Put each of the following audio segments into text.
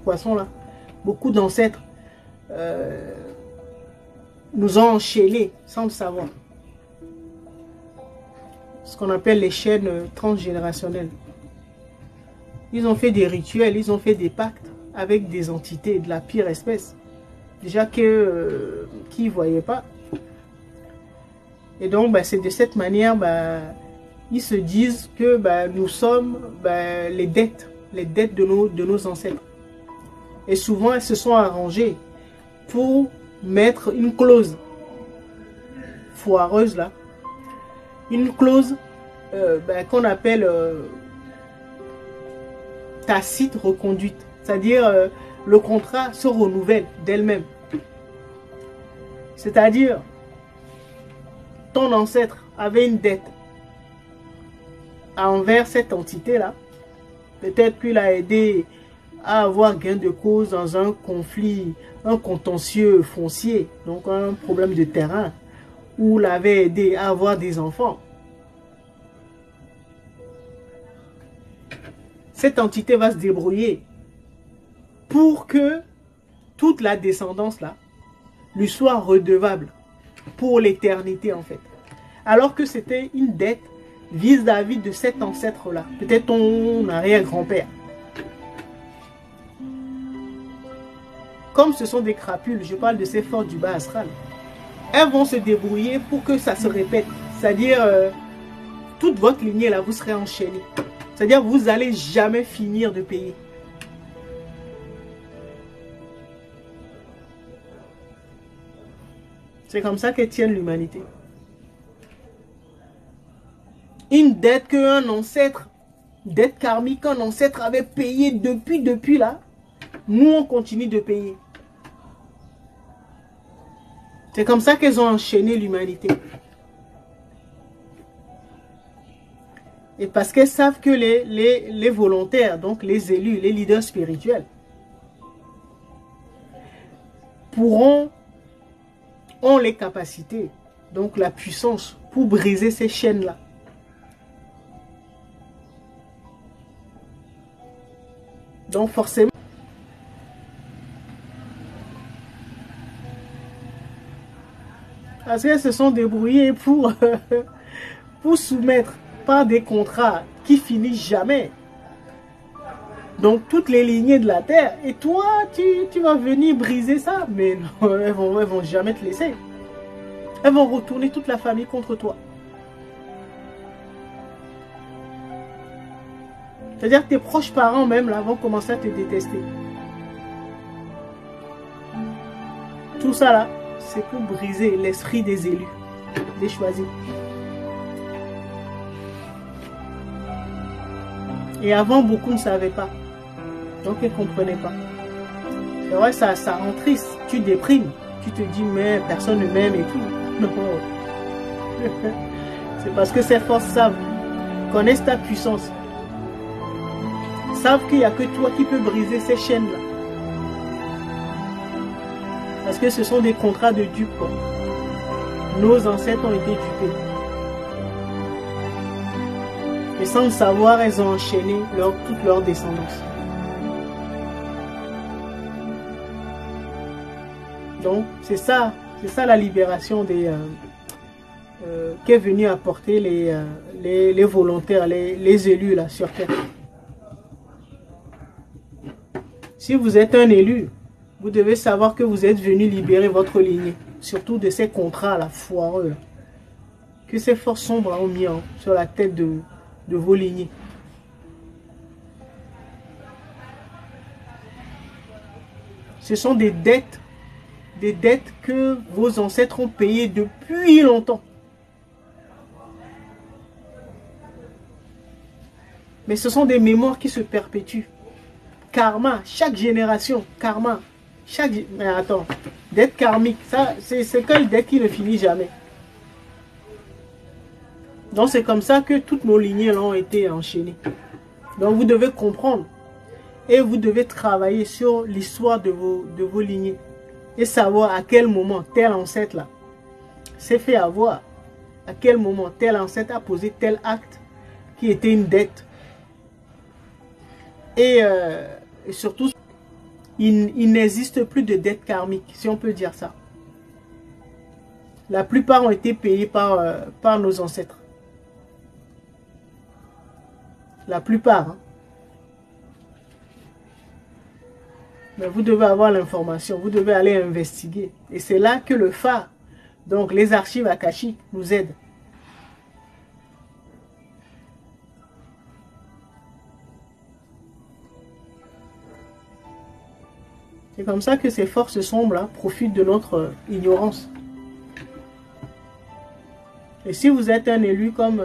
poisson là, beaucoup d'ancêtres nous ont enchaînés sans le savoir. Ce qu'on appelle les chaînes transgénérationnelles. Ils ont fait des rituels, ils ont fait des pactes avec des entités de la pire espèce. Déjà qu'ils ne voyaient pas. Et donc, c'est de cette manière, ils se disent que nous sommes les dettes de nos ancêtres. Et souvent, elles se sont arrangées pour mettre une clause foireuse là. Une clause qu'on appelle tacite reconduite. C'est-à-dire, le contrat se renouvelle d'elle-même. C'est-à-dire, ton ancêtre avait une dette envers cette entité-là. Peut-être qu'il a aidé à avoir gain de cause dans un conflit, un contentieux foncier, donc un problème de terrain, ou l'avait aidé à avoir des enfants. Cette entité va se débrouiller pour que toute la descendance là lui soit redevable pour l'éternité en fait. Alors que c'était une dette vis-à-vis de cet ancêtre là, peut-être ton arrière-grand-père. Comme ce sont des crapules, je parle de ces forces du bas astral, elles vont se débrouiller pour que ça se répète. C'est-à-dire, toute votre lignée là, vous serez enchaînée. C'est-à-dire, vous n'allez jamais finir de payer. C'est comme ça qu'elles tiennent l'humanité. Une dette qu'un ancêtre, dette karmique qu'un ancêtre avait payée depuis là, nous on continue de payer. C'est comme ça qu'elles ont enchaîné l'humanité. Et parce qu'elles savent que les volontaires, donc les élus, les leaders spirituels, ont les capacités, donc la puissance pour briser ces chaînes-là. Donc forcément, parce qu'elles se sont débrouillées pour soumettre par des contrats qui finissent jamais. Donc toutes les lignées de la terre, et toi tu vas venir briser ça. Mais non, elles vont jamais te laisser. Elles vont retourner toute la famille contre toi. C'est-à-dire que tes proches parents même là vont commencer à te détester. Tout ça là, c'est pour briser l'esprit des élus, des choisis. Et avant, beaucoup ne savaient pas. Donc, ils ne comprenaient pas. C'est vrai, ça rend triste. Tu déprimes. Tu te dis, mais personne ne m'aime et tout. Non. C'est parce que ces forces savent, connaissent ta puissance. Savent qu'il n'y a que toi qui peux briser ces chaînes-là. Parce que ce sont des contrats de dupes. Nos ancêtres ont été dupés. Et sans le savoir, elles ont enchaîné toute leur descendance. Donc, c'est ça la libération qu'est venu apporter les volontaires, les élus là sur terre. Si vous êtes un élu, vous devez savoir que vous êtes venu libérer votre lignée, surtout de ces contrats là foireux, que ces forces sombres ont mis sur la tête de vos lignées. Ce sont des dettes que vos ancêtres ont payées depuis longtemps. Mais ce sont des mémoires qui se perpétuent. Karma, chaque génération, karma. Mais attends, dette karmique, ça, c'est quelle dette qui ne finit jamais. Donc c'est comme ça que toutes nos lignées ont été enchaînées. Donc vous devez comprendre. Et vous devez travailler sur l'histoire de vos lignées. Et savoir à quel moment tel ancêtre là s'est fait avoir. À quel moment tel ancêtre a posé tel acte qui était une dette. Et surtout, il n'existe plus de dettes karmiques, si on peut dire ça. La plupart ont été payés par nos ancêtres. La plupart. Hein. Mais vous devez avoir l'information, vous devez aller investiguer. Et c'est là que le phare, donc les archives akashiques, nous aident. C'est comme ça que ces forces sombres profitent de notre ignorance. Et si vous êtes un élu comme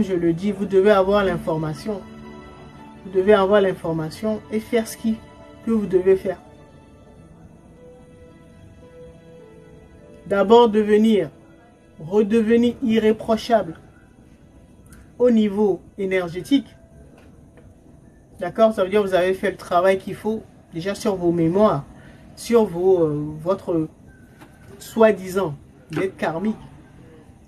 je le dis, vous devez avoir l'information. Vous devez avoir l'information et faire ce que vous devez faire. D'abord redevenir irréprochable au niveau énergétique. D'accord? Ça veut dire que vous avez fait le travail qu'il faut déjà sur vos mémoires, sur votre soi-disant dette karmique.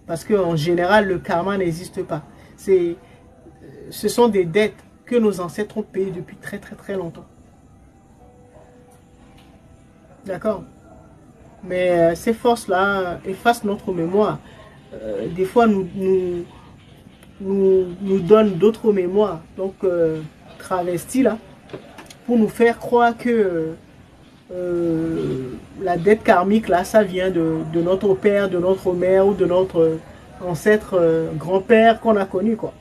Parce qu'en général, le karma n'existe pas. Ce sont des dettes que nos ancêtres ont payées depuis très très très longtemps. D'accord? Mais ces forces-là effacent notre mémoire. Des fois, nous donnent d'autres mémoires. Donc, travestis là, pour nous faire croire que la dette karmique là, ça vient de notre père, de notre mère ou de notre ancêtre grand-père qu'on a connu quoi.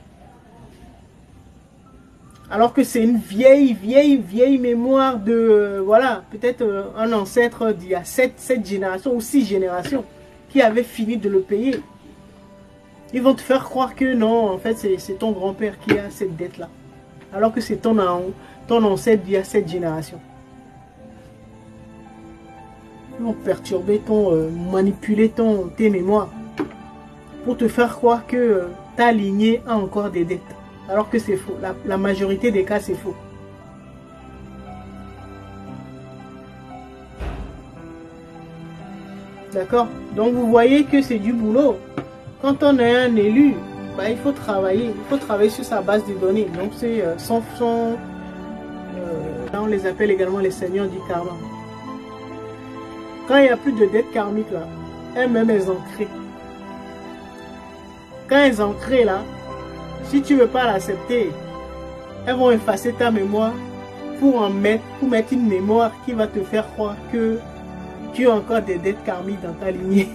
Alors que c'est une vieille mémoire de voilà, peut-être un ancêtre d'il y a 7 générations ou 6 générations qui avait fini de le payer. Ils vont te faire croire que non, en fait c'est ton grand-père qui a cette dette là. Alors que c'est ton ancêtre d'il y a 7 générations. Ils vont perturber manipuler tes mémoires pour te faire croire que ta lignée a encore des dettes. Alors que c'est faux. La majorité des cas, c'est faux. D'accord? Donc vous voyez que c'est du boulot. Quand on est un élu, bah, il faut travailler. Il faut travailler sur sa base de données. Donc c'est on les appelle également les seigneurs du karma. Quand il n'y a plus de dettes karmiques là, elles-mêmes elles en créent. Quand elles en créent là, si tu ne veux pas l'accepter, elles vont effacer ta mémoire pour mettre une mémoire qui va te faire croire que tu as encore des dettes karmiques dans ta lignée.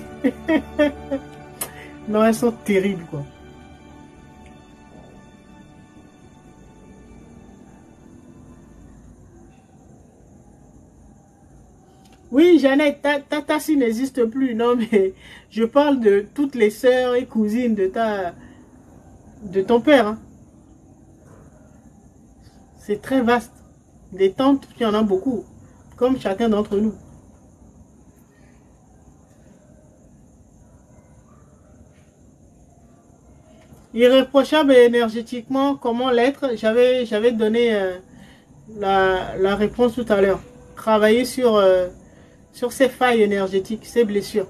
Non, elles sont terribles quoi. Oui, Jeannette, ta tassie n'existe plus. Non, mais je parle de toutes les sœurs et cousines de ton père. Hein. C'est très vaste. Des tantes, il y en a beaucoup. Comme chacun d'entre nous. Irréprochable et énergétiquement, comment l'être? J'avais donné la réponse tout à l'heure. Travailler sur ces failles énergétiques, ces blessures.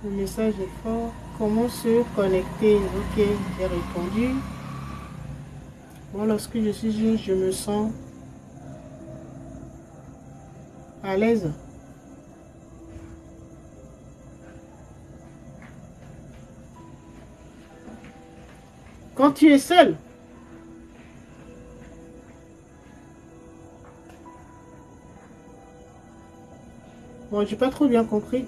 Le message est fort. Comment se connecter? Ok, j'ai répondu. Bon, lorsque je suis une, je me sens à l'aise. Quand tu es seul, bon, j'ai pas trop bien compris.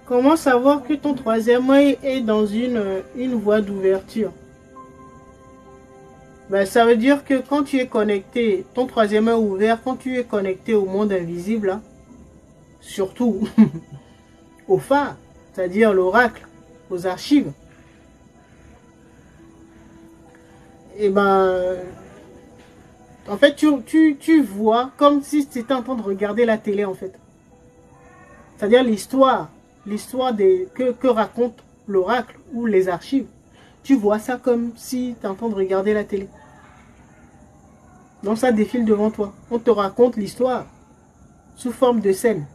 Comment savoir que ton troisième œil est dans une voie d'ouverture? Ben, ça veut dire que quand tu es connecté, ton troisième œil ouvert, quand tu es connecté au monde invisible, là, surtout au phare, c'est-à-dire l'oracle, aux archives, et ben, en fait, tu vois comme si tu étais en train de regarder la télé, en fait. C'est-à-dire l'histoire que raconte l'oracle ou les archives. Tu vois ça comme si tu es en train de regarder la télé. Donc ça défile devant toi. On te raconte l'histoire sous forme de scène.